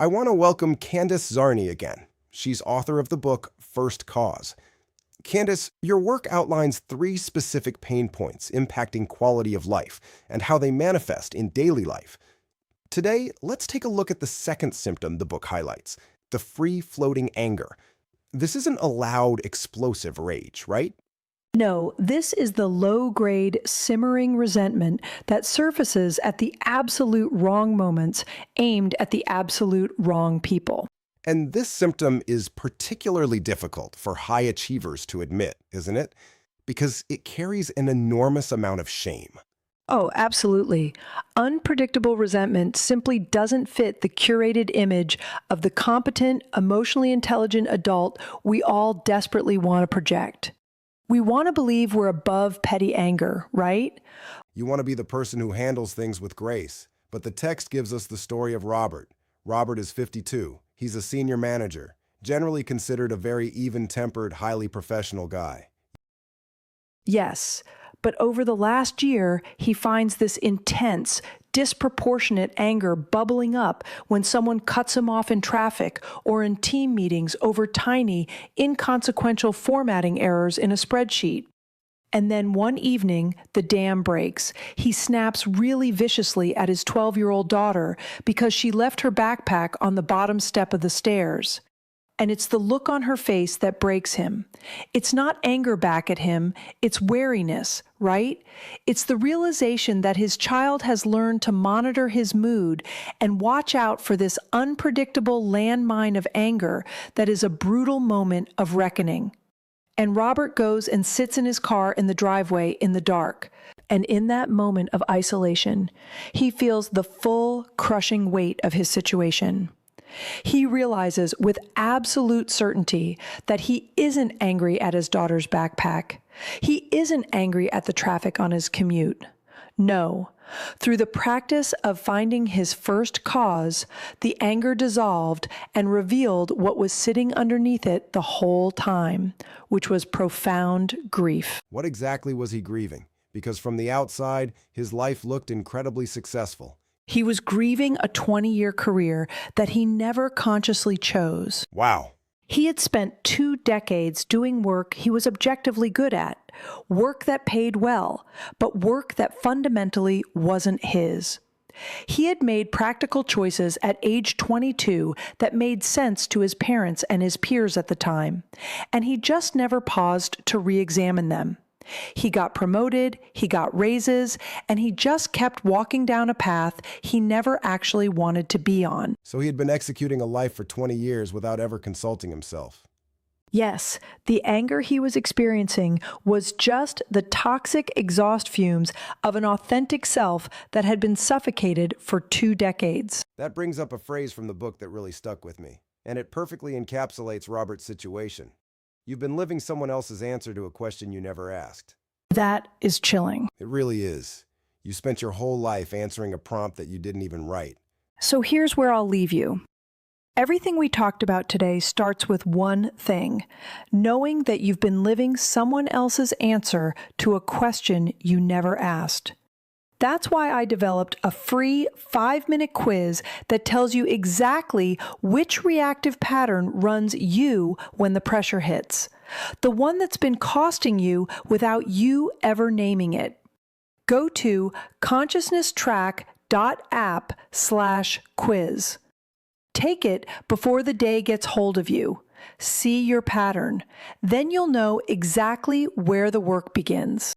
I want to welcome Candace Zarni again. She's author of the book First Cause. Candace, your work outlines three specific pain points impacting quality of life and how they manifest in daily life. Today, let's take a look at the second symptom the book highlights, the free-floating anger. This isn't a loud, explosive rage, right? No, this is the low-grade, simmering resentment that surfaces at the absolute wrong moments aimed at the absolute wrong people. And this symptom is particularly difficult for high achievers to admit, isn't it? Because it carries an enormous amount of shame. Oh, absolutely. Unpredictable resentment simply doesn't fit the curated image of the competent, emotionally intelligent adult we all desperately want to project. We want to believe we're above petty anger, right? You want to be the person who handles things with grace. But the text gives us the story of Robert. Robert is 52. He's a senior manager, generally considered a very even-tempered, highly professional guy. Yes, but over the last year, he finds this intense, disproportionate anger bubbling up when someone cuts him off in traffic or in team meetings over tiny, inconsequential formatting errors in a spreadsheet. And then one evening, the dam breaks. He snaps really viciously at his 12-year-old daughter because she left her backpack on the bottom step of the stairs. And it's the look on her face that breaks him. It's not anger back at him, it's wariness, right? It's the realization that his child has learned to monitor his mood and watch out for this unpredictable landmine of anger that is a brutal moment of reckoning. And Robert goes and sits in his car in the driveway in the dark. And in that moment of isolation, he feels the full, crushing weight of his situation. He realizes with absolute certainty that he isn't angry at his daughter's backpack. He isn't angry at the traffic on his commute. No. Through the practice of finding his first cause, the anger dissolved and revealed what was sitting underneath it the whole time, which was profound grief. What exactly was he grieving? Because from the outside, his life looked incredibly successful. He was grieving a 20-year career that he never consciously chose. Wow. He had spent 2 decades doing work he was objectively good at, work that paid well, but work that fundamentally wasn't his. He had made practical choices at age 22 that made sense to his parents and his peers at the time, and he just never paused to re-examine them. He got promoted, he got raises, and he just kept walking down a path he never actually wanted to be on. So he had been executing a life for 20 years without ever consulting himself. Yes, the anger he was experiencing was just the toxic exhaust fumes of an authentic self that had been suffocated for 2 decades. That brings up a phrase from the book that really stuck with me, and it perfectly encapsulates Robert's situation. You've been living someone else's answer to a question you never asked. That is chilling. It really is. You spent your whole life answering a prompt that you didn't even write. So here's where I'll leave you. Everything we talked about today starts with one thing: knowing that you've been living someone else's answer to a question you never asked. That's why I developed a free 5-minute quiz that tells you exactly which reactive pattern runs you when the pressure hits. The one that's been costing you without you ever naming it. Go to consciousnesstrack.app/quiz. Take it before the day gets hold of you. See your pattern. Then you'll know exactly where the work begins.